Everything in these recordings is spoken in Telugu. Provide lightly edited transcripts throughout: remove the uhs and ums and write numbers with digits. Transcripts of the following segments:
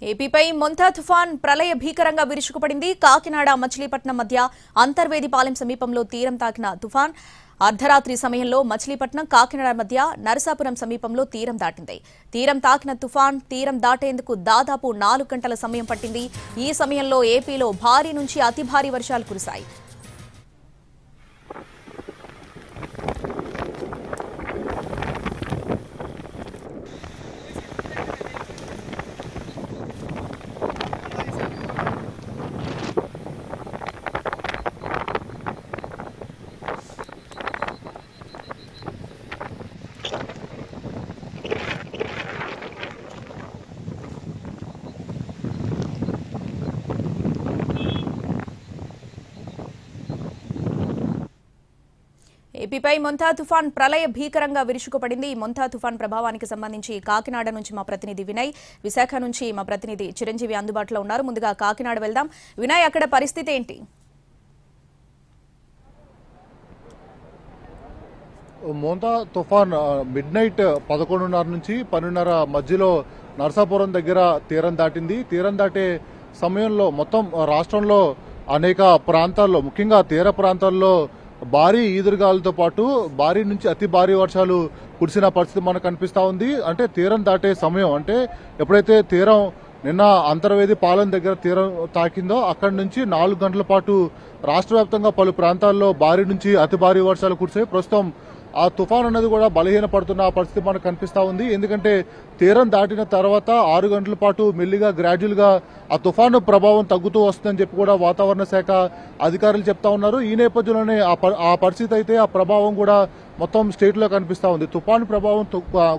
ఏపీపై మొంతా తుఫాన్ ప్రళయ భీకరంగా విరుచుకుపడింది. కాకినాడ మచిలీపట్నం మధ్య అంతర్వేదిపాలెం సమీపంలో తీరం తాకిన తుఫాన్ అర్ధరాత్రి సమయంలో మచిలీపట్నం కాకినాడ మధ్య నరసాపురం సమీపంలో తీరం దాటింది. తీరం తాకిన తుఫాన్ తీరం దాటేందుకు దాదాపు 4 గంటల సమయం పట్టింది. ఈ సమయంలో ఏపీలో భారీ నుంచి అతి భారీ వర్షాలు కురిశాయి. ఏపీపై మొంతా తుఫాన్ ప్రళయ భీకరంగా విరుచుకుపడింది. ఈ మొంతా తుఫాన్ ప్రభావానికి సంబంధించి కాకినాడ నుంచి మా ప్రతినిధి వినయ్, విశాఖ నుంచి మా ప్రతినిధి చిరంజీవి అందుబాటులో ఉన్నారు. ముందుగా కాకినాడ వెళ్దాం. వినయ్, అక్కడ పరిస్థితి ఏంటి? మోంతా తుఫాన్ మిడ్ నైట్ 11:30 నుంచి 12:30 మధ్యలో నరసాపురం దగ్గర తీరం దాటింది. తీరం దాటే సమయంలో మొత్తం రాష్ట్రంలో అనేక ప్రాంతాల్లో, ముఖ్యంగా తీర ప్రాంతాల్లో భారీ ఈదురుగాలతో పాటు భారీ నుంచి అతి భారీ వర్షాలు కురిసిన పరిస్థితి మనకు కనిపిస్తా ఉంది. అంటే తీరం దాటే సమయం, అంటే ఎప్పుడైతే తీరం నిన్న అంతర్వేది పాలెం దగ్గర తీరం తాకిందో అక్కడి నుంచి 4 గంటల పాటు రాష్ట్ర వ్యాప్తంగా పలు ప్రాంతాల్లో భారీ నుంచి అతి భారీ వర్షాలు కురిసాయి. ప్రస్తుతం ఆ తుఫాన్ అనేది కూడా బలహీనపడుతున్న పరిస్థితి మనకు కనిపిస్తా ఉంది. ఎందుకంటే తీరం దాటిన తర్వాత 6 గంటల పాటు మెల్లిగా గ్రాడ్యువల్ గా ఆ తుఫాను ప్రభావం తగ్గుతూ వస్తుందని చెప్పి కూడా వాతావరణ శాఖ అధికారులు చెప్తా ఉన్నారు. ఈ నేపథ్యంలోనే ఆ పరిస్థితి అయితే ఆ ప్రభావం కూడా మొత్తం స్టేట్ లో కనిపిస్తా ఉంది. తుఫాను ప్రభావం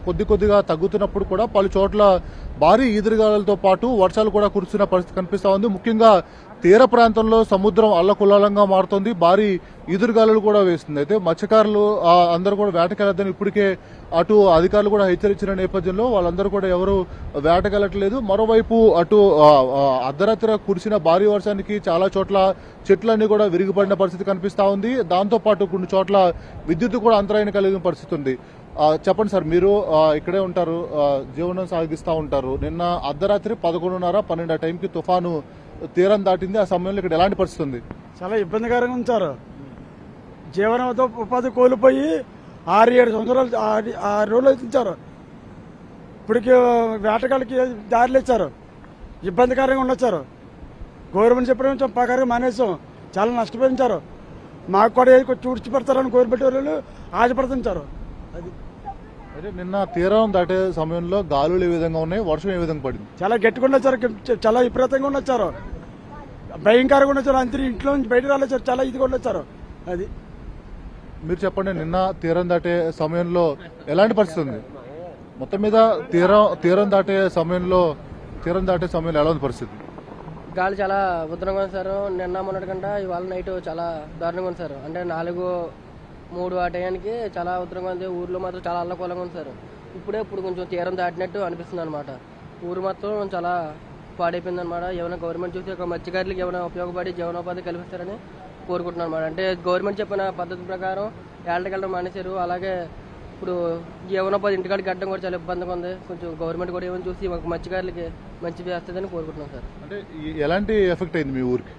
కొద్దిగా తగ్గుతున్నప్పుడు కూడా పలు చోట్ల భారీ ఈదురుగాలతో పాటు వర్షాలు కూడా కురుస్తున్న పరిస్థితి కనిపిస్తా ఉంది. ముఖ్యంగా తీర ప్రాంతంలో సముద్రం అల్లకుల్లాలంగా మారుతోంది. భారీ ఈదురుగాలులు కూడా వేస్తుంది. అయితే మత్స్యకారులు అందరూ కూడా వేటకెళ్లొద్దని ఇప్పటికే అటు అధికారులు కూడా హెచ్చరించిన నేపథ్యంలో వాళ్ళందరూ కూడా ఎవరు వేటకెళ్లట్లేదు. మరోవైపు అటు అర్ధరాత్రి కురిసిన భారీ వర్షానికి చాలా చోట్ల చెట్లన్నీ కూడా విరిగిపడిన పరిస్థితి కనిపిస్తా ఉంది. దాంతో పాటు కొన్ని చోట్ల విద్యుత్ కూడా అంతరాయం కలిగిన పరిస్థితి ఉంది. చెప్పండి సార్, మీరు ఇక్కడే ఉంటారు, జీవనం సాగిస్తూ ఉంటారు. నిన్న అర్ధరాత్రి 11:30, 12 ఆ టైంకి తుఫాను తీరం దాటింది. ఆ సమయంలో ఇక్కడ ఎలాంటి పరిస్థితి ఉంది? చాలా ఇబ్బందికరంగా ఉంచారు. జీవనంతో ఉపాధి కోల్పోయి 6-7 సంవత్సరాలు 6 రోజులు ఇచ్చారు. ఇప్పటికి వేటగాళ్ళకి దారిలు ఇచ్చారు. ఇబ్బందికరంగా ఉండొచ్చారు. గవర్నమెంట్ చెప్పడం ప్రకారం మానేసాం. చాలా నష్టపోయించారు. మాకు కూడా చూడ్చిపెడతారని గవర్నమెంట్ వాళ్ళు ఆశపడుతుంటారు. అది అయితే నిన్న తీరం దాటే సమయంలో గాలులు ఏ విధంగా ఉన్నాయి, వర్షం ఏ విధంగా పడింది? చాలా గట్టిగా ఉండొచ్చారు. చాలా విపరీతంగా ఉండొచ్చారు. భయంకరంగా ఉండొచ్చారు. అందరూ ఇంట్లో నుంచి బయటకు రాలేచారు. చాలా ఇదిగా ఉండొచ్చారు. అది మీరు చెప్పండి, నిన్న తీరం దాటే సమయంలో ఎలాంటి పరిస్థితి ఉంది? మొత్తం మీద తీరం దాటే సమయంలో ఎలా ఉంది పరిస్థితి? గాలి చాలా ఉధృతంగా ఉంది సార్. నిన్న మొన్నటి కంటే ఇవాళ నైట్ చాలా దారుణంగా ఉంది సార్. అంటే 4-3 ఆ టయానికి చాలా ఉధృతంగా ఉంది. ఊర్లో మాత్రం చాలా అల్లకూలంగా ఉంది సార్. ఇప్పుడు కొంచెం తీరం దాటినట్టు అనిపిస్తుంది అనమాట. ఊరు మొత్తం చాలా పాడైపోయింది అనమాట. ఏమైనా గవర్నమెంట్ చూసి ఒక మత్స్యకారులకు ఏమైనా ఉపయోగపడి జీవనోపాధి కల్పిస్తారని కోరుకుంటున్నాను అనమాట. అంటే గవర్నమెంట్ చెప్పిన పద్ధతి ప్రకారం ఏళ్ళకెళ్ళడం మానేశారు. అలాగే ఇప్పుడు జీవనోపాధి ఇంటికాడికి గడ్డం కూడా చాలా ఇబ్బందిగా ఉంది. కొంచెం గవర్నమెంట్ కూడా ఏమైనా చూసి ఒక మత్స్యకారులకి మంచి చేస్తుందని కోరుకుంటున్నాం సార్. అంటే ఎలాంటి ఎఫెక్ట్ అయింది మీ ఊరికి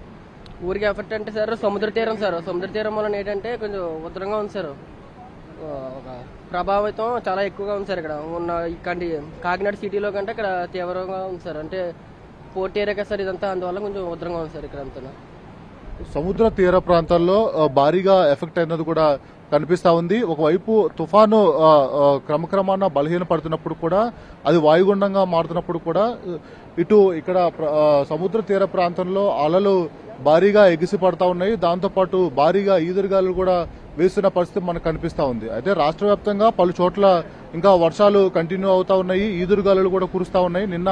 ఎఫెక్ట్ అంటే సార్ సముద్ర తీరం సార్. సముద్ర తీరం వలన ఏంటంటే కొంచెం ఉధృతంగా ఉంది సార్. ఒక ప్రభావితం చాలా ఎక్కువగా ఉంది సార్. ఇక్కడ ఉన్న కాకినాడ సిటీలో కంటే ఇక్కడ తీవ్రంగా ఉంది సార్. అంటే పోర్ట్ ఏరియా కదా సార్ ఇదంతా, అందువల్ల కొంచెం ఉధృతంగా ఉంది సార్ ఇక్కడ అంతా. సముద్ర తీర ప్రాంతాల్లో భారీగా ఎఫెక్ట్ అయినది కూడా కనిపిస్తా ఉంది. ఒకవైపు తుఫాను క్రమక్రమాన బలహీనపడుతున్నప్పుడు కూడా, అది వాయుగుండంగా మారుతున్నప్పుడు కూడా ఇక్కడ సముద్ర తీర ప్రాంతంలో అలలు భారీగా ఎగిసి పడతా ఉన్నాయి. దాంతోపాటు భారీగా ఈదురుగాలు కూడా వేస్తున్న పరిస్థితి మనకు కనిపిస్తా ఉంది. అయితే రాష్ట్ర వ్యాప్తంగా పలు చోట్ల ఇంకా వర్షాలు కంటిన్యూ అవుతా ఉన్నాయి. ఈదురుగాలు కూడా కురుస్తా ఉన్నాయి. నిన్న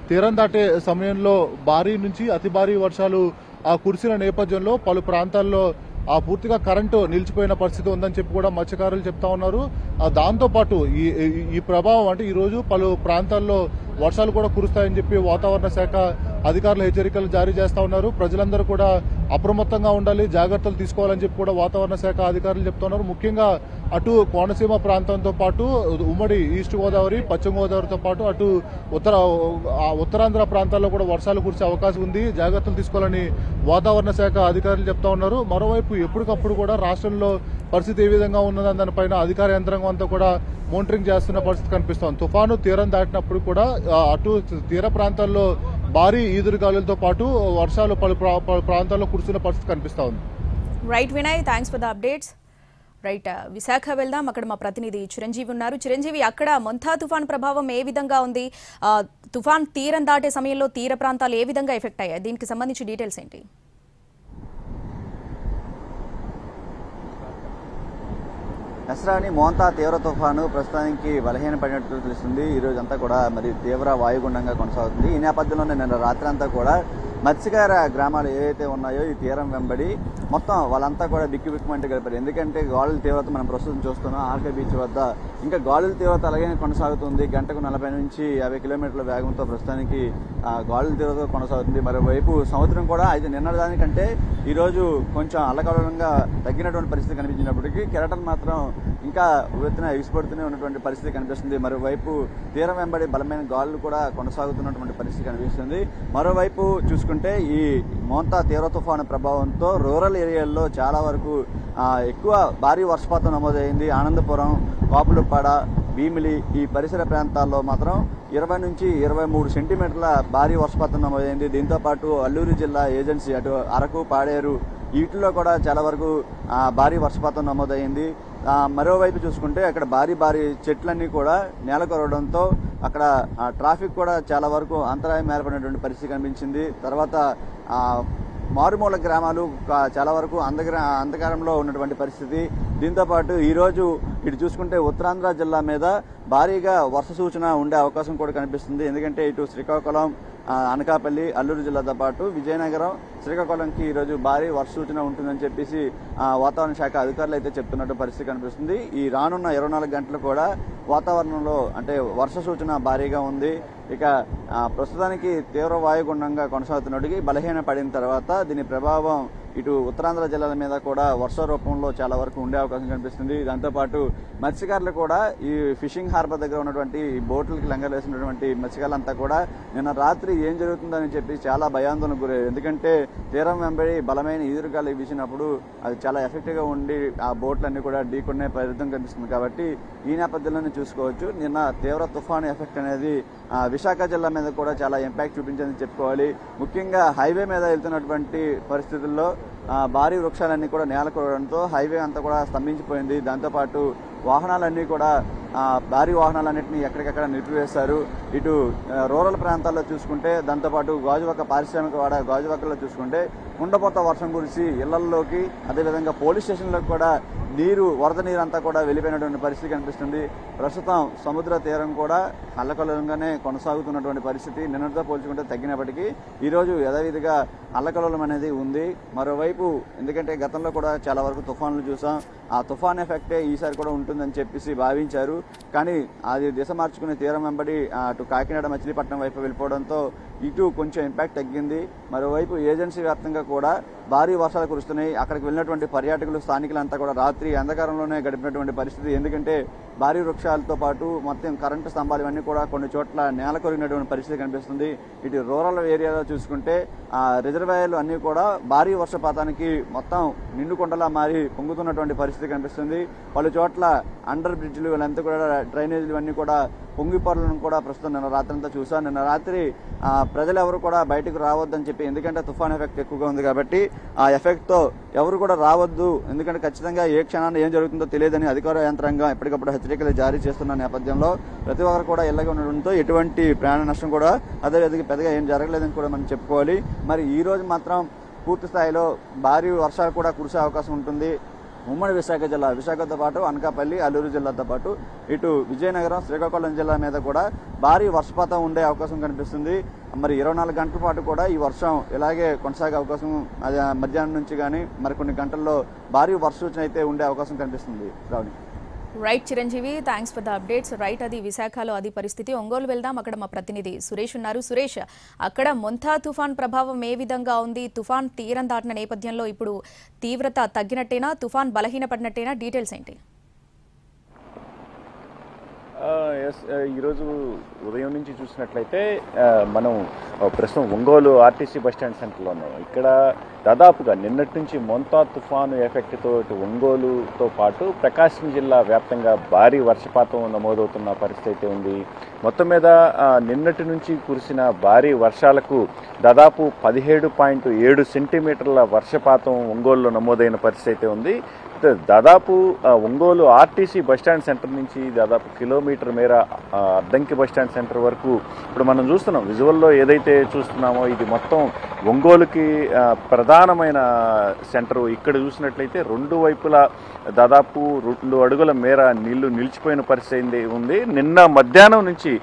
తీరం దాటే సమయంలో భారీ నుంచి అతి భారీ వర్షాలు కురిసిన నేపథ్యంలో పలు ప్రాంతాల్లో పూర్తిగా కరెంటు నిలిచిపోయిన పరిస్థితి ఉందని చెప్పి కూడా మత్స్యకారులు చెప్తా ఉన్నారు. దాంతోపాటు ఈ ప్రభావం అంటే ఈ రోజు పలు ప్రాంతాల్లో వర్షాలు కూడా కురుస్తాయని చెప్పి వాతావరణ శాఖ అధికారులు హెచ్చరికలు జారీ చేస్తా ఉన్నారు. ప్రజలందరూ కూడా అప్రమత్తంగా ఉండాలి, జాగ్రత్తలు తీసుకోవాలని చెప్పి కూడా వాతావరణ శాఖ అధికారులు చెప్తున్నారు. ముఖ్యంగా అటు కోనసీమ ప్రాంతంతో పాటు ఉమ్మడి ఈస్ట్ గోదావరి, పశ్చిమ గోదావరితో పాటు అటు ఉత్తరాంధ్ర ప్రాంతాల్లో కూడా వర్షాలు కురిసే అవకాశం ఉంది. జాగ్రత్తలు తీసుకోవాలని వాతావరణ శాఖ అధికారులు చెప్తా ఉన్నారు. మరోవైపు ఎప్పటికప్పుడు కూడా రాష్ట్రంలో పరిస్థితి ఏ విధంగా ఉన్నదని దానిపైన అధికార యంత్రాంగం అంతా కూడా మానిటరింగ్ చేస్తున్న పరిస్థితి కనిపిస్తోంది. తుఫాను తీరం దాటినప్పుడు కూడా అటు తీర ప్రాంతాల్లో భారీ ఈదురుగాలులతో పాటు వర్షాలు పలు ప్రాంతాల్లో కురుస్తున్న పరిస్థితి కనిపిస్తా ఉంది. Right Vinay, thanks for the updates. Right, Visakha వెళ్దాం. అక్కడ మా ప్రతినిధి చిరంజీవి ఉన్నారు. చిరంజీవి, అక్కడ మొంతా తుఫాన్ ప్రభావం ఏ విధంగా ఉంది? తుఫాన్ తీరం దాటే సమయంలో తీర ప్రాంతాలు ఏ విధంగా ఎఫెక్ట్ అయ్యాయి? దీనికి సంబంధించి డీటెయిల్స్ ఏంటి? నస్రాని మోంతా తీవ్ర తుఫాను ప్రస్తుతానికి బలహీనపడినట్లు తెలుస్తుంది. ఈ రోజంతా కూడా మరి తీవ్ర వాయుగుండంగా కొనసాగుతుంది. ఈ నేపథ్యంలోనే నిన్న రాత్రి అంతా కూడా మత్స్యకార గ్రామాలు ఏవైతే ఉన్నాయో ఈ తీరం వెంబడి మొత్తం వాళ్ళంతా కూడా బిక్కుబిక్కుమంటే గడిపారు. ఎందుకంటే గాలుల తీవ్రత మనం ప్రస్తుతం చూస్తున్నాం ఆర్కే బీచ్ వద్ద. ఇంకా గాలుల తీవ్రత అలాగే కొనసాగుతుంది. గంటకు 40 నుంచి 50 కిలోమీటర్ల వేగంతో ప్రస్తుతానికి గాలుల తీవ్రత కొనసాగుతుంది. మరోవైపు సముద్రం కూడా అయితే నిన్నదానికంటే ఈరోజు కొంచెం అల్లకల్లోలంగా తగ్గినటువంటి పరిస్థితి కనిపించినప్పటికీ కెరటం మాత్రం ఇంకా ఉవ్వెత్తున ఎగిసిపడుతూనే ఉన్నటువంటి పరిస్థితి కనిపిస్తుంది. మరోవైపు తీరం వెంబడి బలమైన గాలులు కూడా కొనసాగుతున్నటువంటి పరిస్థితి కనిపిస్తుంది. మరోవైపు చూసుకుంటే ఈ మోంతా తీవ్ర తుఫాను ప్రభావంతో రూరల్ ఏరియాల్లో చాలా వరకు ఎక్కువ భారీ వర్షపాతం నమోదైంది. ఆనందపురం, కాపులపాడ, భీమిలి ఈ పరిసర ప్రాంతాల్లో మాత్రం 20 నుంచి 23 సెంటీమీటర్ల భారీ వర్షపాతం నమోదైంది. దీంతో పాటు అల్లూరు జిల్లా ఏజెన్సీ అటు అరకు, పాడేరు వీటిల్లో కూడా చాలా వరకు భారీ వర్షపాతం నమోదైంది. మరోవైపు చూసుకుంటే అక్కడ భారీ చెట్లన్నీ కూడా నేలకొరవడంతో అక్కడ ట్రాఫిక్ కూడా చాలా వరకు అంతరాయం ఏర్పడినటువంటి పరిస్థితి కనిపించింది. తర్వాత మారుమూల గ్రామాలు చాలా వరకు అంధకారంలో ఉన్నటువంటి పరిస్థితి. దీంతోపాటు ఈరోజు ఇటు చూసుకుంటే ఉత్తరాంధ్ర జిల్లా మీద భారీగా వర్ష సూచన ఉండే అవకాశం కూడా కనిపిస్తుంది. ఎందుకంటే ఇటు శ్రీకాకుళం, అనకాపల్లి, అల్లూరు జిల్లాతో పాటు విజయనగరం, శ్రీకాకుళంకి ఈరోజు భారీ వర్ష సూచన ఉంటుందని చెప్పేసి వాతావరణ శాఖ అధికారులు అయితే చెప్తున్నట్టు పరిస్థితి కనిపిస్తుంది. ఈ రానున్న 24 గంటలు కూడా వాతావరణంలో అంటే వర్ష సూచన భారీగా ఉంది. ఇక ప్రస్తుతానికి తీవ్ర వాయుగుండంగా కొనసాగుతున్నట్టుగా బలహీన పడిన తర్వాత దీని ప్రభావం ఇటు ఉత్తరాంధ్ర జిల్లాల మీద కూడా వర్ష రూపంలో చాలా వరకు ఉండే అవకాశం కనిపిస్తుంది. దాంతోపాటు మత్స్యకారులు కూడా ఈ ఫిషింగ్ హార్బర్ దగ్గర ఉన్నటువంటి బోట్లకి లంగలేసినటువంటి మత్స్యకారులంతా కూడా నిన్న రాత్రి ఏం జరుగుతుందని చెప్పి చాలా భయాందోళనకు గురయ్యారు. ఎందుకంటే తీరం వెంబడి బలమైన ఈదురుగాలు వీసినప్పుడు అది చాలా ఎఫెక్టివ్గా ఉండి ఆ బోట్లన్నీ కూడా ఢీకొనే ప్రయత్నం కనిపిస్తుంది. కాబట్టి ఈ నేపథ్యంలోనే చూసుకోవచ్చు నిన్న తీవ్ర తుఫాను ఎఫెక్ట్ అనేది విశాఖ జిల్లా మీద కూడా చాలా ఇంపాక్ట్ చూపించిందని చెప్పుకోవాలి. ముఖ్యంగా హైవే మీద వెళ్తున్నటువంటి పరిస్థితుల్లో భారీ వృక్షాలన్నీ కూడా నేలకొరడంతో హైవే అంతా కూడా స్తంభించిపోయింది. దాంతోపాటు వాహనాలన్నీ కూడా భారీ వాహనాలన్నింటినీ ఎక్కడికక్కడ నిలిపివేశారు. ఇటు రూరల్ ప్రాంతాల్లో చూసుకుంటే దాంతోపాటు గాజువాక పారిశ్రామిక వాడ గాజువాకలో చూసుకుంటే కుండపోత వర్షం కురిసి ఇళ్లల్లోకి అదేవిధంగా పోలీస్ స్టేషన్లకు కూడా వరద నీరు అంతా కూడా వెళ్ళిపోయినటువంటి పరిస్థితి కనిపిస్తుంది. ప్రస్తుతం సముద్ర తీరం కూడా అల్లకల్లోలంగానే కొనసాగుతున్నటువంటి పరిస్థితి నిన్నటితో పోల్చుకుంటే తగ్గినప్పటికీ ఈరోజు యథావిధిగా అల్లకల్లోలం అనేది ఉంది. మరోవైపు ఎందుకంటే గతంలో కూడా చాలా వరకు తుఫాన్లు చూసాం. ఆ తుఫాన్ ఎఫెక్టే ఈసారి కూడా ఉంటుందని చెప్పేసి భావించారు. కానీ అది దిశ మార్చుకునే తీరం వెంబడి అటు కాకినాడ, మచిలీపట్నం వైపు వెళ్ళిపోవడంతో ఇటు కొంచెం ఇంపాక్ట్ తగ్గింది. మరోవైపు ఏజెన్సీ వ్యాప్తంగా కూడా భారీ వర్షాలు కురుస్తున్నాయి. అక్కడికి వెళ్ళినటువంటి పర్యాటకులు, స్థానికులంతా కూడా రాత్రి అంధకారంలోనే గడిపినటువంటి పరిస్థితి. ఎందుకంటే భారీ వృక్షాలతో పాటు మొత్తం కరెంటు స్తంభాలు ఇవన్నీ కూడా కొన్ని చోట్ల నేల కొరిగినటువంటి పరిస్థితి కనిపిస్తుంది. ఇటు రూరల్ ఏరియాలో చూసుకుంటే రిజర్వాయర్లు అన్నీ కూడా భారీ వర్షపాతానికి మొత్తం నిండుకొండలా మారి పొంగుతున్నటువంటి పరిస్థితి కనిపిస్తుంది. పలు చోట్ల అండర్ బ్రిడ్జ్లు ఇవంతా కూడా డ్రైనేజీలు ఇవన్నీ కూడా పొంగిపొరలను కూడా ప్రస్తుతం నిన్న రాత్రి అంతా చూసాం. నిన్న రాత్రి ప్రజలు ఎవరు కూడా బయటకు రావద్దని చెప్పి, ఎందుకంటే తుఫాన్ ఎఫెక్ట్ ఎక్కువగా ఉంది కాబట్టి ఆ ఎఫెక్ట్తో ఎవరు కూడా రావద్దు, ఎందుకంటే ఖచ్చితంగా ఏ క్షణాన్ని ఏం జరుగుతుందో తెలియదని అధికార యంత్రాంగం ఎప్పటికప్పుడు హెచ్చరికలు జారీ చేస్తున్న నేపథ్యంలో ప్రతి ఒక్కరు కూడా ఇళ్లగా ఉండడంతో ఎటువంటి ప్రాణ నష్టం కూడా అదేవిధంగా పెద్దగా ఏం జరగలేదని కూడా మనం చెప్పుకోవాలి. మరి ఈ రోజు మాత్రం పూర్తి స్థాయిలో భారీ వర్షాలు కూడా కురిసే అవకాశం ఉంటుంది. ఉమ్మడి విశాఖ జిల్లా, విశాఖతో పాటు అనకాపల్లి, అల్లూరు జిల్లాతో పాటు ఇటు విజయనగరం, శ్రీకాకుళం జిల్లా మీద కూడా భారీ వర్షపాతం ఉండే అవకాశం కనిపిస్తుంది. మరి 24 గంటల పాటు కూడా ఈ వర్షం ఇలాగే కొనసాగే అవకాశం, అది మధ్యాహ్నం నుంచి కానీ మరికొన్ని గంటల్లో భారీ వర్ష సూచన అయితే ఉండే అవకాశం కనిపిస్తుంది. రావుని right Chiranjeevi, thanks for the updates. Right, అది విశాఖలో అది పరిస్థితి. ఒంగోలు వెళ్దాం. అక్కడ మా ప్రతినిధి సురేష్ ఉన్నారు. సురేష్, అక్కడ మొంతా తుఫాన్ ప్రభావం ఏ విధంగా ఉంది? తుఫాన్ తీరం దాటిన నేపథ్యంలో ఇప్పుడు తీవ్రత తగ్గినట్టేనా, తుఫాన్ బలహీనపడినట్టేనా? డీటెయిల్స్ ఏంటి? ఎస్, ఈరోజు ఉదయం నుంచి చూసినట్లయితే మనం ప్రస్తుతం ఒంగోలు ఆర్టీసీ బస్టాండ్ సెంటర్లో ఉన్నాం. ఇక్కడ దాదాపుగా నిన్నటి నుంచి మోంతా తుఫాను ఎఫెక్ట్తో ఒంగోలుతో పాటు ప్రకాశం జిల్లా వ్యాప్తంగా భారీ వర్షపాతం నమోదవుతున్న పరిస్థితి ఉంది. మొత్తం మీద నిన్నటి నుంచి కురిసిన భారీ వర్షాలకు దాదాపు 17.7 సెంటీమీటర్ల వర్షపాతం ఒంగోలులో నమోదైన పరిస్థితి ఉంది. దాదాపు ఒంగోలు ఆర్టీసీ బస్టాండ్ సెంటర్ నుంచి దాదాపు కిలోమీటర్ మేర అద్దంకి బస్టాండ్ సెంటర్ వరకు ఇప్పుడు మనం చూస్తున్నాం. విజువల్లో ఏదైతే చూస్తున్నామో ఇది మొత్తం ఒంగోలుకి ప్రధానమైన సెంటరు. ఇక్కడ చూసినట్లయితే రెండు వైపులా దాదాపు 2 అడుగుల మేర నీళ్లు నిలిచిపోయిన పరిస్థితి ఉంది. నిన్న మధ్యాహ్నం నుంచి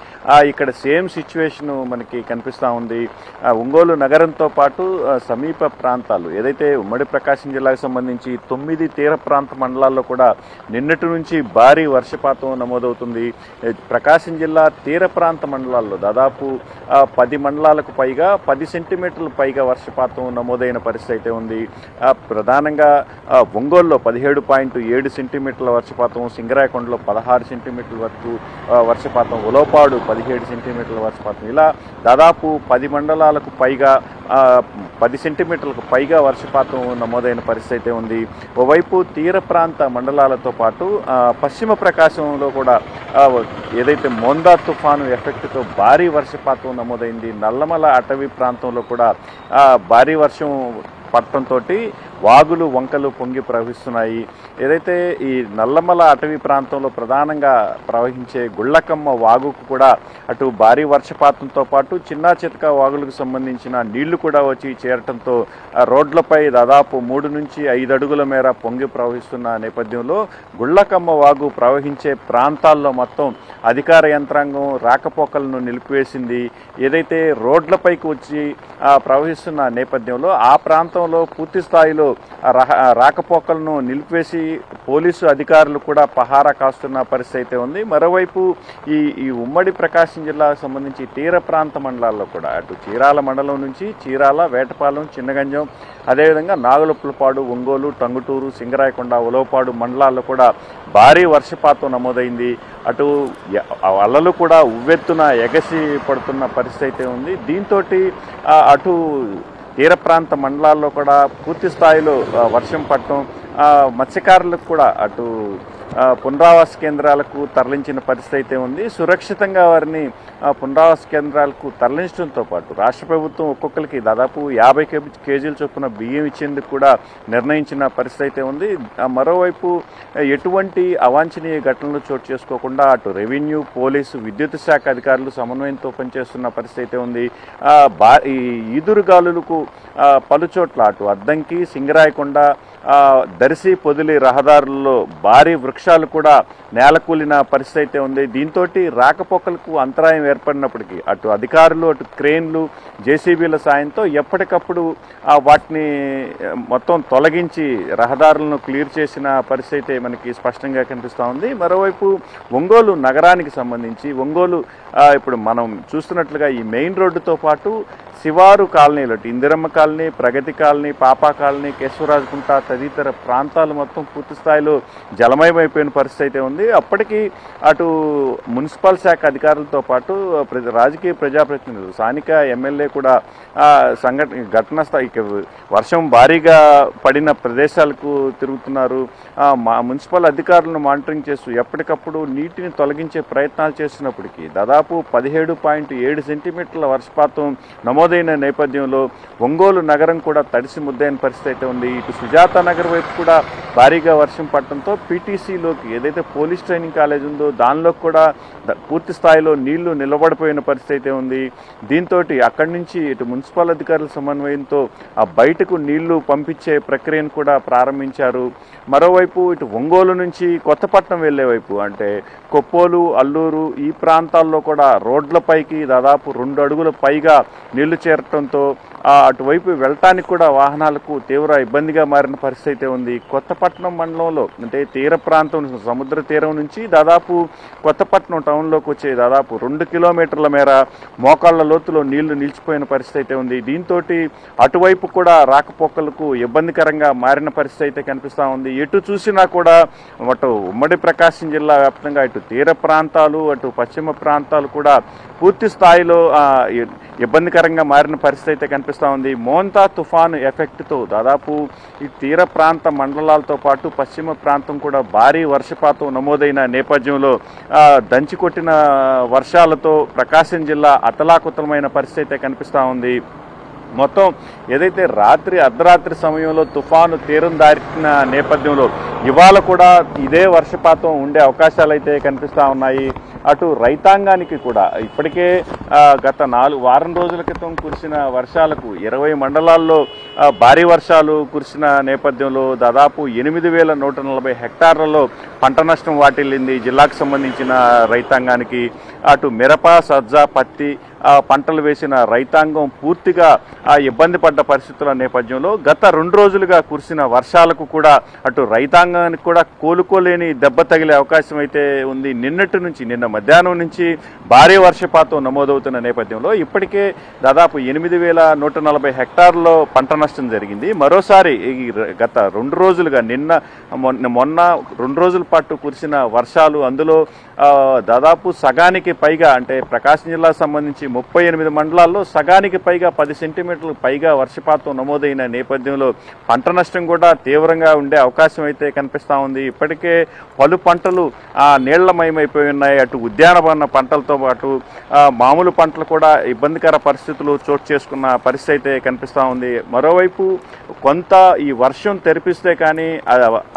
ఇక్కడ సేమ్ సిచ్యువేషన్ మనకి కనిపిస్తూ ఉంది. ఒంగోలు నగరంతో పాటు సమీప ప్రాంతాలు ఏదైతే ఉమ్మడి ప్రకాశం జిల్లాకు సంబంధించి 9 తీర ప్రాంత మండలాల్లో కూడా నిన్నటి నుంచి భారీ వర్షపాతం నమోదవుతుంది. ప్రకాశం జిల్లా తీర ప్రాంత మండలాల్లో దాదాపు 10 మండలాలకు పైగా 10 సెంటీమీటర్లు పైగా వర్షపాతం నమోదైన పరిస్థితి ఉంది. ప్రధానంగా ఒంగోలులో 17.7 సెంటీమీటర్ల వర్షపాతం, సింగరాయకొండలో 16 సెంటీమీటర్ల వరకు వర్షపాతం, ఉలవపాడు 17 సెంటీమీటర్ల వర్షపాతం, ఇలా దాదాపు 10 మండలాలకు పైగా 10 సెంటీమీటర్లకు పైగా వర్షపాతం నమోదైన పరిస్థితి ఉంది. ఓవైపు తీర ప్రాంత మండలాలతో పాటు పశ్చిమ ప్రకాశంలో కూడా ఏదైతే మోందా తుఫాను ఎఫెక్ట్తో భారీ వర్షపాతం నమోదైంది. నల్లమల అటవీ ప్రాంతంలో కూడా భారీ వర్షం పట్టడంతో వాగులు వంకలు పొంగి ప్రవహిస్తున్నాయి. ఏదైతే ఈ నల్లమల అటవీ ప్రాంతంలో ప్రధానంగా ప్రవహించే గుళ్ళకమ్మ వాగుకు కూడా అటు భారీ వర్షపాతంతో పాటు చిన్నా చితక వాగులకు సంబంధించిన నీళ్లు కూడా వచ్చి చేరటంతో రోడ్లపై దాదాపు 3 నుంచి 5 అడుగుల మేర పొంగి ప్రవహిస్తున్న నేపథ్యంలో గుళ్ళకమ్మ వాగు ప్రవహించే ప్రాంతాల్లో మొత్తం అధికార యంత్రాంగం రాకపోకలను నిలిపివేసింది. ఏదైతే రోడ్లపైకి వచ్చి ప్రవహిస్తున్న నేపథ్యంలో ఆ ప్రాంతంలో పూర్తి స్థాయిలో రాకపోకలను నిలిపివేసి పోలీసు అధికారులు కూడా పహారా కాస్తున్న పరిస్థితి ఉంది. మరోవైపు ఈ ఉమ్మడి ప్రకాశం జిల్లాకు సంబంధించి తీర ప్రాంత మండలాల్లో కూడా అటు చీరాల మండలం నుంచి చీరాల, వేటపాలెం, చిన్నగంజం, అదేవిధంగా నాగులపులపాడు, ఒంగోలు, టంగుటూరు, సింగరాయకొండ, ఉలవపాడు మండలాల్లో కూడా భారీ వర్షపాతం నమోదైంది. అటు అలలు కూడా ఉవ్వెత్తున ఎగసి పడుతున్న పరిస్థితి ఉంది. దీంతో అటు తీర ప్రాంత మండలాల్లో కూడా పూర్తి స్థాయిలో వర్షం పడటం, మత్స్యకారులకు కూడా అటు పునరావాస కేంద్రాలకు తరలించిన పరిస్థితి ఉంది. సురక్షితంగా వారిని పునరావాస కేంద్రాలకు తరలించడంతో పాటు రాష్ట్ర ప్రభుత్వం ఒక్కొక్కరికి దాదాపు 50 కేజీల చొప్పున బియ్యం ఇచ్చేందుకు కూడా నిర్ణయించిన పరిస్థితి ఉంది. మరోవైపు ఎటువంటి అవాంఛనీయ ఘటనలు చోటు చేసుకోకుండా అటు రెవెన్యూ, పోలీసు, విద్యుత్ శాఖ అధికారులు సమన్వయంతో పనిచేస్తున్న పరిస్థితి ఉంది. ఈ ఈదురుగాలులకు పలుచోట్ల అటు అద్దంకి, సింగరాయకొండ, దర్శి, పొదిలి రహదారుల్లో భారీ వృక్షాలు కూడా నేలకూలిన పరిస్థితి ఉంది. దీంతో రాకపోకలకు అంతరాయం ఏర్పడినప్పటికీ అటు అధికారులు, అటు క్రేన్లు, జేసీబీల సాయంతో ఎప్పటికప్పుడు వాటిని మొత్తం తొలగించి రహదారులను క్లియర్ చేసిన పరిస్థితి మనకి స్పష్టంగా కనిపిస్తూ ఉంది. మరోవైపు ఒంగోలు నగరానికి సంబంధించి ఒంగోలు ఇప్పుడు మనం చూస్తున్నట్లుగా ఈ మెయిన్ రోడ్డుతో పాటు శివారు కాలనీలు, ఇందిరమ్మ కాలనీ, ప్రగతి కాలనీ, పాపా కాలనీ, కేశవరాజుకుంట తదితర ప్రాంతాలు మొత్తం పూర్తి స్థాయిలో జలమయమైపోయిన పరిస్థితి ఉంది. అప్పటికి అటు మున్సిపల్ శాఖ అధికారులతో పాటు రాజకీయ ప్రజాప్రతినిధులు, స్థానిక ఎమ్మెల్యే కూడా ఘటనా స్థాయికి వర్షం భారీగా పడిన ప్రదేశాలకు తిరుగుతున్నారు. మున్సిపల్ అధికారులను మానిటరింగ్ చేస్తూ ఎప్పటికప్పుడు నీటిని తొలగించే ప్రయత్నాలు చేస్తున్నప్పటికీ దాదాపు 17.7 సెంటీమీటర్ల వర్షపాతం నమోదైన నేపథ్యంలో ఒంగోలు నగరం కూడా తడిసి ముద్దైన పరిస్థితి ఉంది. ఇటు సుజాత నగర్ వైపు కూడా భారీగా వర్షం పడటంతో పీటీసీలోకి ఏదైతే పోలీస్ ట్రైనింగ్ కాలేజ్ ఉందో దానిలో కూడా పూర్తి స్థాయిలో నీళ్లు నిలబడిపోయిన పరిస్థితి ఉంది. దీంతో అక్కడి నుంచి ఇటు మున్సిపల్ అధికారుల సమన్వయంతో బయటకు నీళ్లు పంపించే ప్రక్రియను కూడా ప్రారంభించారు. మరోవైపు ఇటు ఒంగోలు నుంచి కొత్తపట్నం వెళ్లే వైపు అంటే కొప్పోలు, అల్లూరు ఈ ప్రాంతాల్లో కూడా రోడ్లపైకి దాదాపు 2 అడుగుల పైగా నీళ్లు చేరటంతో అటువైపు వెళ్ళటానికి కూడా వాహనాలకు తీవ్ర ఇబ్బందిగా మారిన పరిస్థితి అయితే ఉంది. కొత్తపట్నం మండలంలో అంటే తీర ప్రాంతం సముద్ర తీరం నుంచి దాదాపు కొత్తపట్నం టౌన్లోకి వచ్చే దాదాపు 2 కిలోమీటర్ల మేర మోకాళ్ల లోతులో నీళ్లు నిలిచిపోయిన పరిస్థితి అయితే ఉంది. దీంతో అటువైపు కూడా రాకపోకలకు ఇబ్బందికరంగా మారిన పరిస్థితి అయితే కనిపిస్తూ ఉంది. ఎటు చూసినా కూడా అటు ఉమ్మడి ప్రకాశం జిల్లా వ్యాప్తంగా ఇటు తీర ప్రాంతాలు అటు పశ్చిమ ప్రాంతాలు కూడా పూర్తి స్థాయిలో ఇబ్బందికరంగా మారిన పరిస్థితి అయితే కనిపిస్తూ ఉంది. మోంతా తుఫాను ఎఫెక్ట్తో దాదాపు ఈ తీర ప్రాంత మండలాలతో పాటు పశ్చిమ ప్రాంతం కూడా భారీ వర్షపాతం నమోదైన నేపథ్యంలో దంచి కొట్టిన వర్షాలతో ప్రకాశం జిల్లా అతలాకుతలమైన పరిస్థితి అయితే కనిపిస్తూ ఉంది. మొత్తం ఏదైతే అర్ధరాత్రి సమయంలో తుఫాను తీరం దాటిన నేపథ్యంలో ఇవాళ కూడా ఇదే వర్షపాతం ఉండే అవకాశాలు అయితే కనిపిస్తూ ఉన్నాయి. అటు రైతాంగానికి కూడా ఇప్పటికే గత వారం రోజుల క్రితం కురిసిన వర్షాలకు 20 మండలాల్లో భారీ వర్షాలు కురిసిన నేపథ్యంలో దాదాపు 8,140 హెక్టార్లలో పంట నష్టం వాటిల్లింది జిల్లాకు సంబంధించిన రైతాంగానికి. అటు మిరప, సజ్జ, పత్తి పంటలు వేసిన రైతాంగం పూర్తిగా ఇబ్బంది పడ్డ పరిస్థితుల నేపథ్యంలో గత 2 రోజులుగా కురిసిన వర్షాలకు కూడా అటు రైతాంగానికి కూడా కోలుకోలేని దెబ్బ తగిలే అవకాశం అయితే ఉంది. నిన్న మధ్యాహ్నం నుంచి భారీ వర్షపాతం నమోదవుతున్న నేపథ్యంలో ఇప్పటికే దాదాపు 8,140 హెక్టార్లలో పంట నష్టం జరిగింది. మరోసారి గత 2 రోజులుగా మొన్న 2 రోజుల పాటు కురిసిన వర్షాలు అందులో దాదాపు సగానికి పైగా అంటే ప్రకాశం జిల్లాకు సంబంధించి 38 మండలాల్లో సగానికి పైగా 10 సెంటీమీటర్లు పైగా వర్షపాతం నమోదైన నేపథ్యంలో పంట నష్టం కూడా తీవ్రంగా ఉండే అవకాశం అయితే కనిపిస్తూ ఉంది. ఇప్పటికే పలు పంటలు నీళ్లమయమైపోయి ఉన్నాయి. అటు ఉద్యానవన పంటలతో పాటు మామూలు పంటలు కూడా ఇబ్బందికర పరిస్థితులు చోటు చేసుకున్న పరిస్థితి అయితే కనిపిస్తూ ఉంది. మరోవైపు కొంత ఈ వర్షం తెరిపిస్తే కానీ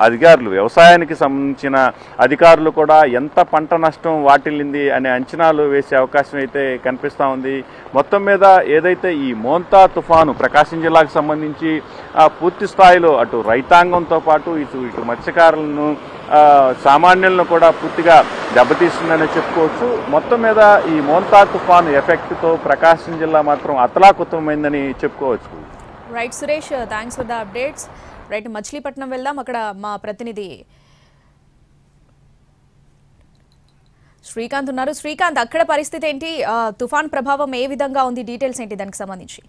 అధికారులు వ్యవసాయానికి సంబంధించిన అధికారులు కూడా ఎంత పంట నష్టం వాటిల్లింది అనే అంచనాలు వేసే అవకాశం అయితే కనిపిస్తూ ఉంది. మొత్తం మీద ఏదైతే ఈ మోంతా తుఫాను ప్రకాశం జిల్లాకు సంబంధించి పూర్తి స్థాయిలో అటు రైతాంగంతో పాటు ఇటు మత్స్యకారులను సామాన్యులను కూడా పూర్తిగా దెబ్బతీస్తుందని చెప్పుకోవచ్చు. మొత్తం మీద ఈ మోంతా తుఫాను ఎఫెక్ట్తో ప్రకాశం జిల్లా మాత్రం అతలాకుతమైందని చెప్పుకోవచ్చు. Right Suresh, thanks for the updates. Right, Machilipatnam వెళ్దాం. అక్కడ మా ప్రతినిధి శ్రీకాంత్ ఉన్నారు. శ్రీకాంత్, అక్కడ పరిస్థితి ఏంటి? తుఫాన్ ప్రభావం ఏ విధంగా ఉంది? డీటెయిల్స్ ఏంటి దానికి సంబంధించి?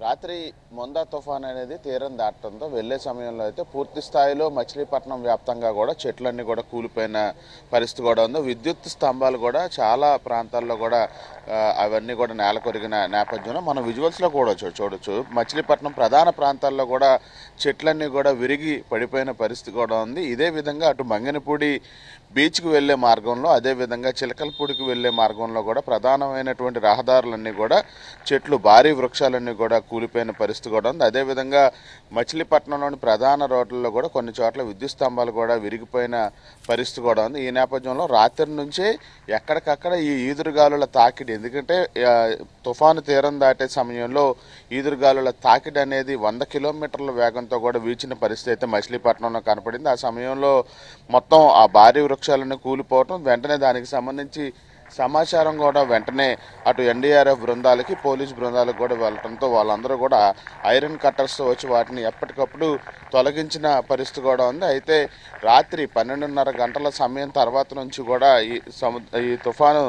రాత్రి మొందా తుఫాన్ అనేది తీరం దాటడంతో వెళ్లే సమయంలో అయితే పూర్తి స్థాయిలో మచిలీపట్నం వ్యాప్తంగా కూడా చెట్లన్నీ కూడా కూలిపోయిన పరిస్థితి కూడా ఉంది. విద్యుత్ స్తంభాలు కూడా చాలా ప్రాంతాల్లో కూడా అవన్నీ కూడా నేల కొరిగిన నేపథ్యంలో మనం విజువల్స్లో కూడా చూడొచ్చు. మచిలీపట్నం ప్రధాన ప్రాంతాల్లో కూడా చెట్లన్నీ కూడా విరిగి పడిపోయిన పరిస్థితి కూడా ఉంది. ఇదే విధంగా అటు మంగనపూడి బీచ్కి వెళ్లే మార్గంలో అదేవిధంగా చిలకలపూడికి వెళ్లే మార్గంలో కూడా ప్రధానమైనటువంటి రహదారులన్నీ కూడా చెట్లు భారీ వృక్షాలన్నీ కూడా కూలిపోయిన పరిస్థితి కూడా ఉంది. అదేవిధంగా మచిలీపట్నంలోని ప్రధాన రోడ్లలో కూడా కొన్ని చోట్ల విద్యుత్ స్తంభాలు కూడా విరిగిపోయిన పరిస్థితి కూడా ఉంది. ఈ నేపథ్యంలో రాత్రి నుంచే ఎక్కడికక్కడ ఈ ఈదురుగాలుల తాకిడి, ఎందుకంటే తుఫాను తీరం దాటే సమయంలో ఈదురుగాలుల తాకిడి అనేది 100 కిలోమీటర్ల వేగంతో కూడా వీచిన పరిస్థితి అయితే మచిలీపట్నంలో కనపడింది. ఆ సమయంలో మొత్తం ఆ భారీ వృక్షాలను కూలిపోవటం, వెంటనే దానికి సంబంధించి సమాచారం కూడా వెంటనే అటు ఎన్డీఆర్ఎఫ్ బృందాలకి పోలీస్ బృందాలకు కూడా వెళ్ళడంతో వాళ్ళందరూ కూడా ఐరన్ కట్టర్స్తో వచ్చి వాటిని ఎప్పటికప్పుడు తొలగించిన పరిస్థితి కూడా ఉంది. అయితే రాత్రి 12:30 గంటల సమయం తర్వాత నుంచి కూడా ఈ తుఫాను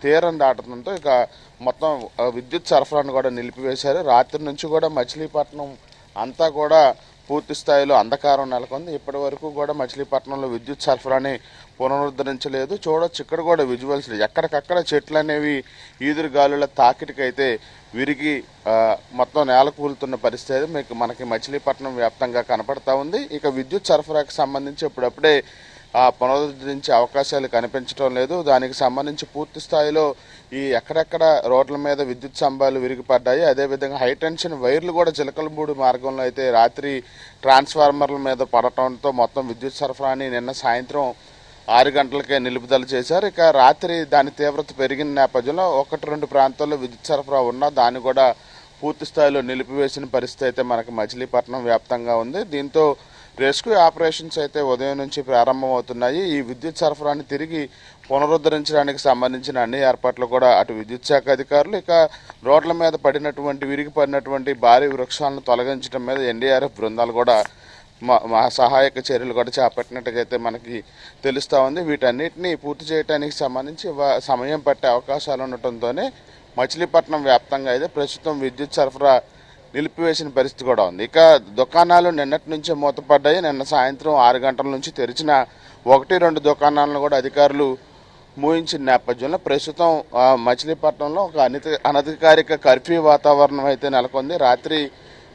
తీరం దాటడంతో ఇక మొత్తం విద్యుత్ సరఫరాను కూడా నిలిపివేశారు. రాత్రి నుంచి కూడా మచిలీపట్నం అంతా కూడా పూర్తి స్థాయిలో అంధకారం నెలకొంది. ఇప్పటి వరకు కూడా మచిలీపట్నంలో విద్యుత్ సరఫరాని పునరుద్ధరించలేదు. చూడొచ్చు ఇక్కడ కూడా విజువల్స్ ఎక్కడికక్కడ చెట్లు అనేవి ఈదురుగాలుల తాకిడికైతే విరిగి మొత్తం నేల కూలుతున్న పరిస్థితి మనకి మచిలీపట్నం వ్యాప్తంగా కనపడతా ఉంది. ఇక విద్యుత్ సరఫరాకి సంబంధించి ఇప్పుడప్పుడే పునరుద్ధరించే అవకాశాలు కనిపించడం లేదు. దానికి సంబంధించి పూర్తి స్థాయిలో ఎక్కడెక్కడ రోడ్ల మీద విద్యుత్ స్తంభాలు విరిగిపడ్డాయి. అదేవిధంగా హైటెన్షన్ వైర్లు కూడా చిలకలపూడి మార్గంలో అయితే రాత్రి ట్రాన్స్ఫార్మర్ల మీద పడటంతో మొత్తం విద్యుత్ సరఫరాని నిన్న సాయంత్రం 6 గంటలకే నిలుపుదల చేశారు. ఇక రాత్రి దాని తీవ్రత పెరిగిన నేపథ్యంలో 1-2 ప్రాంతాల్లో విద్యుత్ సరఫరా ఉన్నా దాన్ని కూడా పూర్తి స్థాయిలో నిలిపివేసిన పరిస్థితి అయితే మనకి మచిలీపట్నం వ్యాప్తంగా ఉంది. దీంతో రెస్క్యూ ఆపరేషన్స్ అయితే ఉదయం నుంచి ప్రారంభమవుతున్నాయి. ఈ విద్యుత్ సరఫరాని తిరిగి పునరుద్ధరించడానికి సంబంధించిన అన్ని ఏర్పాట్లు కూడా అటు విద్యుత్ శాఖ అధికారులు, ఇక రోడ్ల మీద పడినటువంటి విరిగిపడినటువంటి భారీ వృక్షాలను తొలగించడం మీద ఎన్డీఆర్ఎఫ్ బృందాలు కూడా మా సహాయక చర్యలు కూడా చేపట్టినట్టుగైతే మనకి తెలుస్తూ ఉంది. వీటన్నిటిని పూర్తి చేయడానికి సంబంధించి సమయం పట్టే అవకాశాలు ఉండటంతోనే మచిలీపట్నం వ్యాప్తంగా అయితే ప్రస్తుతం విద్యుత్ సరఫరా నిలిపివేసిన పరిస్థితి కూడా ఉంది. ఇక దుకాణాలు నిన్నటి నుంచే మూతపడ్డాయి. నిన్న సాయంత్రం 6 గంటల నుంచి తెరిచిన 1-2 దుకాణాలను కూడా అధికారులు మూయించిన నేపథ్యంలో ప్రస్తుతం మచిలీపట్నంలో ఒక అనధికారిక కర్ఫ్యూ వాతావరణం అయితే నెలకొంది. రాత్రి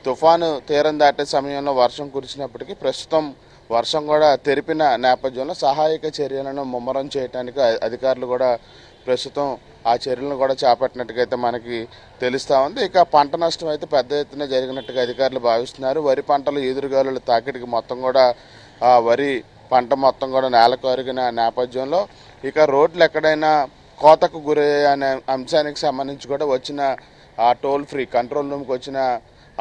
తుఫాను తీరం దాటే సమయంలో వర్షం కురిసినప్పటికీ ప్రస్తుతం వర్షం కూడా తెరిపిన నేపథ్యంలో సహాయక చర్యలను ముమ్మరం చేయడానికి అధికారులు కూడా ప్రస్తుతం ఆ చర్యలను కూడా చేపట్టినట్టుగైతే మనకి తెలుస్తూ ఉంది. ఇక పంట నష్టం అయితే పెద్ద ఎత్తున జరిగినట్టుగా అధికారులు భావిస్తున్నారు. వరి పంటలు ఎదురుగాలుల తాకిడికి మొత్తం కూడా వరి పంట మొత్తం కూడా నేల కొరిగిన నేపథ్యంలో ఇక రోడ్లు ఎక్కడైనా కోతకు గురయ్యే అనే అంశానికి సంబంధించి కూడా వచ్చిన ఆ టోల్ ఫ్రీ కంట్రోల్ రూమ్కి వచ్చిన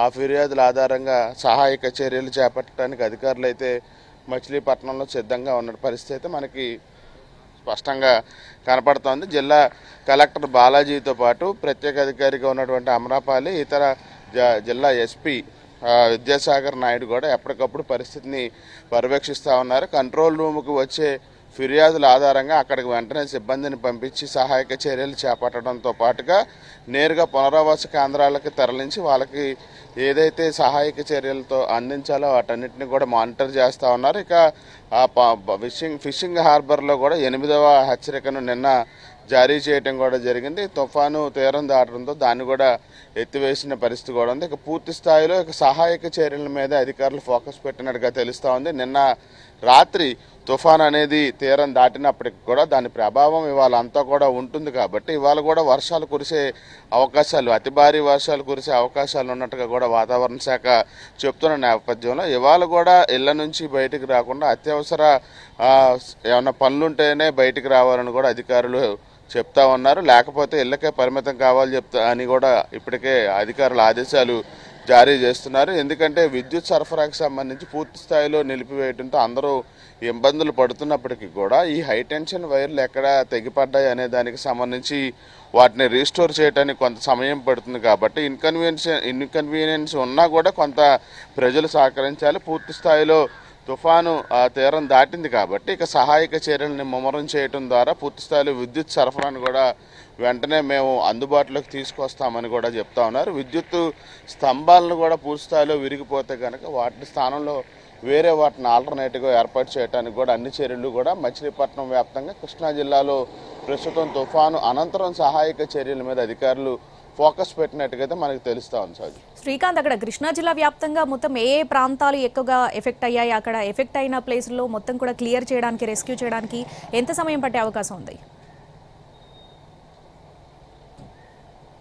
ఆ ఫిర్యాదుల ఆధారంగా సహాయక చర్యలు చేపట్టడానికి అధికారులు అయితే మచిలీపట్నంలో సిద్ధంగా ఉన్న పరిస్థితి అయితే మనకి స్పష్టంగా కనపడుతోంది. జిల్లా కలెక్టర్ బాలాజీతో పాటు ప్రత్యేక అధికారిగా ఉన్నటువంటి అమరాపాలి, ఇతర జిల్లా ఎస్పీ విద్యాసాగర్ నాయుడు కూడా ఎప్పటికప్పుడు పరిస్థితిని పర్యవేక్షిస్తూ ఉన్నారు. కంట్రోల్ రూమ్కు వచ్చే ఫిర్యాదుల ఆధారంగా అక్కడికి వెంటనే సిబ్బందిని పంపించి సహాయక చర్యలు చేపట్టడంతో పాటుగా నేరుగా పునరావాస కేంద్రాలకు తరలించి వాళ్ళకి ఏదైతే సహాయక చర్యలతో అందించాలో వాటన్నిటిని కూడా మానిటర్ చేస్తూ ఉన్నారు. ఇక ఫిషింగ్ హార్బర్లో కూడా 8వ హెచ్చరికను నిన్న జారీ చేయడం కూడా జరిగింది. తుఫాను తీరం దాటడంతో దాన్ని కూడా ఎత్తివేసిన పరిస్థితి కూడా ఉంది. ఇక పూర్తి స్థాయిలో ఇక సహాయక చర్యల మీద అధికారులు ఫోకస్ పెట్టినట్టుగా తెలుస్తూ ఉంది. నిన్న రాత్రి తుఫాన్ అనేది తీరం దాటినప్పటికి కూడా దాని ప్రభావం ఇవాళ అంతా కూడా ఉంటుంది కాబట్టి ఇవాళ కూడా వర్షాలు కురిసే అవకాశాలు, అతి భారీ వర్షాలు కురిసే అవకాశాలు ఉన్నట్టుగా కూడా వాతావరణ శాఖ చెప్తున్న నేపథ్యంలో ఇవాళ కూడా ఇళ్ల నుంచి బయటికి రాకుండా అత్యవసర ఏమైనా పనులుంటేనే బయటికి రావాలని కూడా అధికారులు చెప్తా ఉన్నారు. లేకపోతే ఇళ్లకే పరిమితం కావాలి అని కూడా ఇప్పటికే అధికారులు ఆదేశాలు జారీ చేస్తున్నారు. ఎందుకంటే విద్యుత్ సరఫరాకు సంబంధించి పూర్తి స్థాయిలో నిలిపివేయడంతో అందరూ ఇబ్బందులు పడుతున్నప్పటికీ కూడా ఈ హైటెన్షన్ వైర్లు ఎక్కడ తెగిపడ్డాయి అనే దానికి సంబంధించి వాటిని రీస్టోర్ చేయడానికి కొంత సమయం పడుతుంది. కాబట్టి ఇన్కన్వీనియన్స్ ఉన్నా కూడా కొంత ప్రజలు సహకరించాలి. పూర్తి స్థాయిలో తుఫాను తీరం దాటింది కాబట్టి ఇక సహాయక చర్యలను ముమ్మరం చేయడం ద్వారా పూర్తి స్థాయిలో విద్యుత్ సరఫరాను కూడా వెంటనే మేము అందుబాటులోకి తీసుకొస్తామని కూడా చెప్తా ఉన్నారు. విద్యుత్ స్తంభాలను కూడా పూర్తి స్థాయిలో విరిగిపోతే కనుక వాటి స్థానంలో వేరే వాటిని ఆల్టర్నేటివ్గా ఏర్పాటు చేయడానికి కూడా అన్ని చర్యలు కూడా మచిలీపట్నం వ్యాప్తంగా కృష్ణా జిల్లాలో ప్రస్తుతం తుఫాను అనంతరం సహాయక చర్యల మీద అధికారులు ఫోకస్ పెట్టినట్టుగా మనకు తెలుస్తా ఉంది. సార్ శ్రీకాంత్, అక్కడ కృష్ణా జిల్లా వ్యాప్తంగా మొత్తం ఏ ప్రాంతాలు ఎక్కువగా ఎఫెక్ట్ అయ్యాయి? అక్కడ ఎఫెక్ట్ అయిన ప్లేస్లో మొత్తం కూడా క్లియర్ చేయడానికి, రెస్క్యూ చేయడానికి ఎంత సమయం పట్టే అవకాశం ఉంది?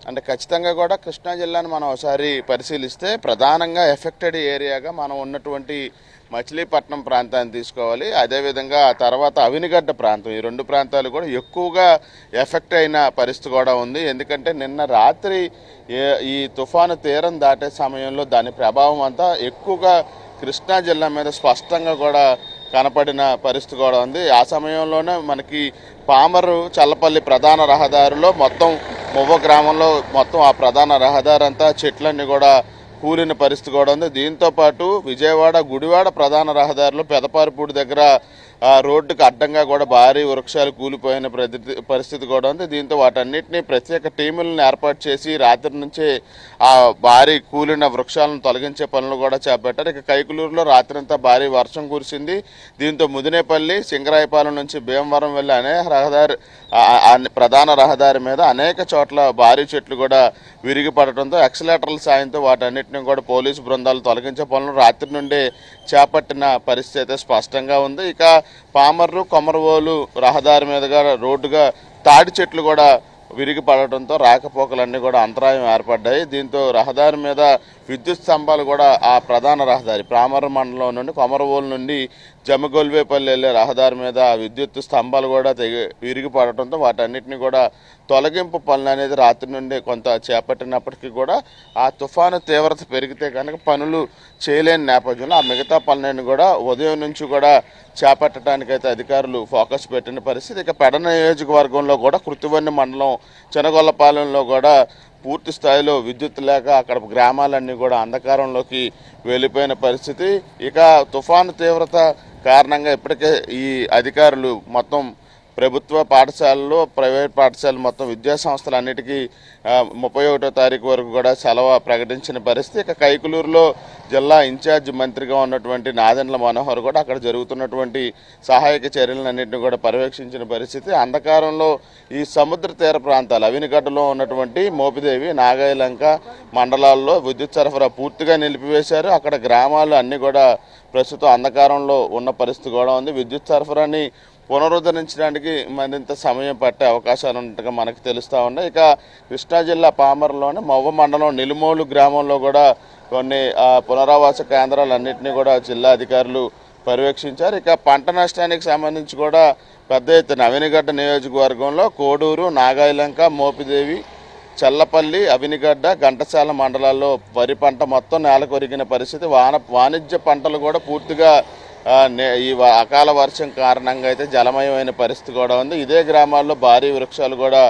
అంటే ఖచ్చితంగా కూడా కృష్ణా జిల్లాను మనం ఒకసారి పరిశీలిస్తే ప్రధానంగా ఎఫెక్టెడ్ ఏరియాగా మనం ఉన్నటువంటి మచిలీపట్నం ప్రాంతాన్ని తీసుకోవాలి. అదేవిధంగా ఆ తర్వాత అవినిగడ్డ ప్రాంతం, ఈ 2 ప్రాంతాలు కూడా ఎక్కువగా ఎఫెక్ట్ అయిన పరిస్థితి కూడా ఉంది. ఎందుకంటే నిన్న రాత్రి ఈ తుఫాను తీరం దాటే సమయంలో దాని ప్రభావం అంతా ఎక్కువగా కృష్ణా జిల్లా మీద స్పష్టంగా కూడా కనపడిన పరిస్థితి కూడా ఉంది. ఆ సమయంలోనే మనకి పామరు చల్లపల్లి ప్రధాన రహదారిలో మొత్తం మువ్వ గ్రామంలో మొత్తం ఆ ప్రధాన రహదారి అంతా చెట్లన్నీ కూడా కూలిన పరిస్థితి కూడా ఉంది. దీంతో పాటు విజయవాడ గుడివాడ ప్రధాన రహదారిలో పెదపారిపూడి దగ్గర రోడ్డుకు అడ్డంగా కూడా భారీ వృక్షాలు కూలిపోయిన పరిస్థితి కూడా ఉంది. దీంతో వాటన్నిటినీ ప్రత్యేక టీములను ఏర్పాటు చేసి రాత్రి నుంచే ఆ భారీ కూలిన వృక్షాలను తొలగించే పనులు కూడా చేపట్టారు. ఇక కైకులూరులో రాత్రంతా భారీ వర్షం కురిసింది. దీంతో ముదినేపల్లి, సింగరాయపాలెం నుంచి భీమవరం వెళ్ళే అనేక ప్రధాన రహదారి మీద అనేక చోట్ల భారీ చెట్లు కూడా విరిగి పడటంతో ఎక్సలేటర్ల సాయంతో వాటన్నిటిని కూడా పోలీసు బృందాలు తొలగించే పనులు రాత్రి నుండే చేపట్టిన పరిస్థితి అయితే స్పష్టంగా ఉంది. ఇక పామర్రు కొమరవోలు రహదారి మీదుగా రోడ్డుగా తాడి చెట్లు కూడా విరిగి పడటంతో రాకపోకలన్నీ కూడా అంతరాయం ఏర్పడ్డాయి. దీంతో రహదారి మీద విద్యుత్ స్తంభాలు కూడా ఆ ప్రధాన రహదారి ప్రామర మండలం నుండి కొమరవోలు నుండి జమగొల్వేపల్లి వెళ్లే రహదారి మీద ఆ విద్యుత్ స్తంభాలు కూడా విరిగి పడటంతో వాటన్నిటిని కూడా తొలగింపు పనులు అనేది రాత్రి నుండి కొంత చేపట్టినప్పటికీ కూడా ఆ తుఫాను తీవ్రత పెరిగితే కనుక పనులు చేయలేని నేపథ్యంలో ఆ మిగతా పనులన్నీ కూడా ఉదయం నుంచి కూడా చేపట్టడానికైతే అధికారులు ఫోకస్ పెట్టిన పరిస్థితి. ఇక పెడన నియోజకవర్గంలో కూడా కృతివన్ని మండలం చెనగొల్లపాలెంలో కూడా పూర్తి స్థాయిలో విద్యుత్ లేక అక్కడ గ్రామాలన్నీ కూడా అంధకారంలోకి వెళ్ళిపోయిన పరిస్థితి. ఇక తుఫాను తీవ్రత కారణంగా ఇప్పటికే ఈ అధికారులు మొత్తం ప్రభుత్వ పాఠశాలలు ప్రైవేట్ పాఠశాలలు మొత్తం విద్యాసంస్థలన్నిటికీ 31వ తారీఖు వరకు కూడా సెలవు ప్రకటించిన పరిస్థితి. ఇక కైకులూరులో జిల్లా ఇన్ఛార్జ్ మంత్రిగా ఉన్నటువంటి నాదెండ్ల మనోహర్ కూడా అక్కడ జరుగుతున్నటువంటి సహాయక చర్యలన్నింటినీ కూడా పర్యవేక్షించిన పరిస్థితి. అంధకారంలో ఈ సముద్ర తీర ప్రాంతాలు అవినిగడ్డలో ఉన్నటువంటి మోపిదేవి నాగాయలంక మండలాల్లో విద్యుత్ సరఫరా పూర్తిగా నిలిపివేశారు. అక్కడ గ్రామాలు అన్నీ కూడా ప్రస్తుతం అంధకారంలో ఉన్న పరిస్థితి కూడా ఉంది. విద్యుత్ సరఫరాని పునరుద్ధరించడానికి మరింత సమయం పట్టే అవకాశాలు ఉన్నట్టుగా మనకు తెలుస్తూ ఉన్నాయి. ఇక కృష్ణా జిల్లా పామర్లోని మవ్వ మండలం నిలుమోలు గ్రామంలో కూడా కొన్ని పునరావాస కేంద్రాలన్నింటినీ కూడా జిల్లా అధికారులు పర్యవేక్షించారు. ఇక పంట నష్టానికి సంబంధించి కూడా పెద్ద ఎత్తున అవినిగడ్డ నియోజకవర్గంలో కోడూరు నాగాయలంక మోపిదేవి చల్లపల్లి అవినిగడ్డ ఘంటసాల మండలాల్లో వరి పంట మొత్తం నేల కొరిగిన పరిస్థితి. వాణిజ్య పంటలు కూడా పూర్తిగా ఈ అకాల వర్షం కారణంగా అయితే జలమయమైన పరిస్థితి కూడా ఉంది. ఇదే గ్రామాల్లో భారీ వృక్షాలు కూడా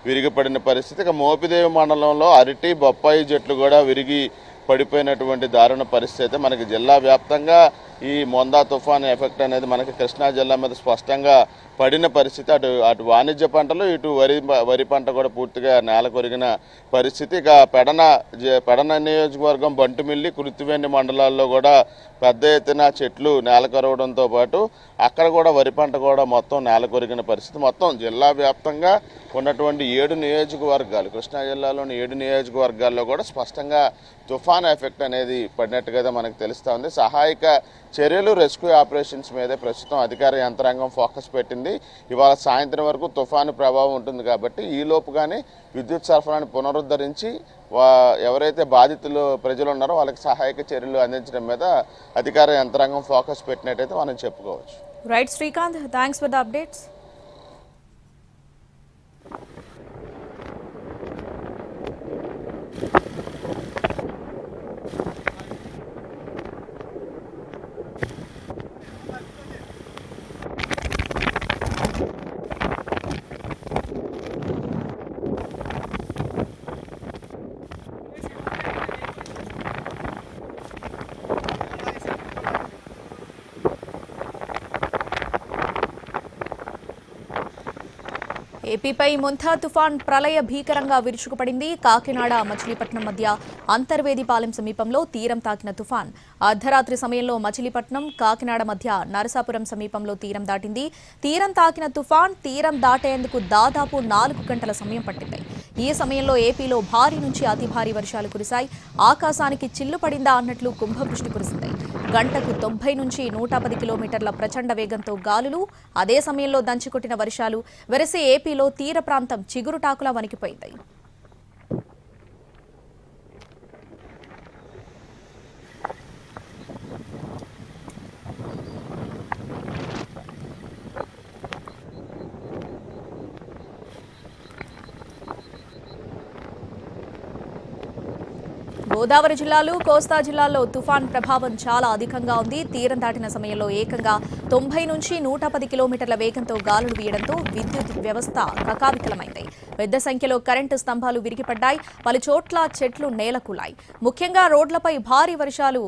విరిగిపడిన పరిస్థితి. ఇక మోపిదేవి మండలంలో అరటి బొప్పాయి చెట్లు కూడా విరిగి పడిపోయినటువంటి దారుణ పరిస్థితి అయితే మనకి జిల్లా వ్యాప్తంగా ఈ మొందా తుఫాను ఎఫెక్ట్ అనేది మనకి కృష్ణా జిల్లా మీద స్పష్టంగా పడిన పరిస్థితి. అటు వాణిజ్య పంటలు ఇటు వరి పంట కూడా పూర్తిగా నేల కొరిగిన పరిస్థితి. ఇక పెడన నియోజకవర్గం బంటుమిల్లి కృతివెన్ని మండలాల్లో కూడా పెద్ద ఎత్తున చెట్లు నేల కొరవడంతో పాటు అక్కడ కూడా వరి పంట కూడా మొత్తం నేల కొరిగిన పరిస్థితి. మొత్తం జిల్లా వ్యాప్తంగా ఉన్నటువంటి 7 నియోజకవర్గాలు కృష్ణా జిల్లాలోని 7 నియోజకవర్గాల్లో కూడా స్పష్టంగా తుఫాన్ ఎఫెక్ట్ అనేది పడినట్టుగా మనకు తెలుస్తూ ఉంది. సహాయక చర్యలు రెస్క్యూ ఆపరేషన్స్ మీదే ప్రస్తుతం అధికార యంత్రాంగం ఫోకస్ పెట్టింది. ఇవాళ సాయంత్రం వరకు తుఫాను ప్రభావం ఉంటుంది కాబట్టి ఈలోపుగానే విద్యుత్ సరఫరాను పునరుద్ధరించి ఎవరైతే బాధితులు ప్రజలు ఉన్నారో వాళ్ళకి సహాయక చర్యలు అందించడం మీద అధికార యంత్రాంగం ఫోకస్ పెట్టినట్టయితే మనం చెప్పుకోవచ్చు. Right Srikanth, thanks for the updates. ఏపీపై మొంతా తుఫాన్ ప్రళయ భీకరంగా విరుచుకుపడింది. కాకినాడ మచిలీపట్నం మధ్య అంతర్వేదిపాలెం సమీపంలో తీరం తాకిన తుఫాన్ అర్ధరాత్రి సమయంలో మచిలీపట్నం కాకినాడ మధ్య నరసాపురం సమీపంలో తీరం దాటింది. తీరం తాకిన తుఫాన్ తీరం దాటేందుకు దాదాపు 4 గంటల సమయం పట్టింది. ఈ సమయంలో ఏపీలో భారీ నుంచి అతి భారీ వర్షాలు కురిశాయి. ఆకాశానికి చిల్లు పడిందా అన్నట్లు కుంభవృష్టి కురిసింది. గంటకు 90 నుంచి 110 కిలోమీటర్ల ప్రచండ వేగంతో గాలులు, అదే సమయంలో దంచికొట్టిన వర్షాలు వెరసి ఏపీలో తీర ప్రాంతం చిగురుటాకులా వణికిపోయింది. గోదావరి జిల్లాలు, కోస్తా జిల్లాల్లో తుఫాన్ ప్రభావం చాలా అధికంగా ఉంది. తీరం దాటిన సమయంలో ఏకంగా 90 నుంచి 110 కిలోమీటర్ల వేగంతో గాలులు వీయడంతో విద్యుత్ వ్యవస్థ కకావికలమైంది. పెద్ద సంఖ్యలో కరెంటు స్తంభాలు విరిగిపడ్డాయి. పలు చోట్ల చెట్లు నేలకూలాయి. ముఖ్యంగా రోడ్లపై భారీ వర్షాలతో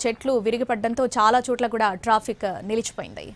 చెట్లు విరిగిపడడంతో చాలా చోట్ల కూడా ట్రాఫిక్ నిలిచిపోయింది.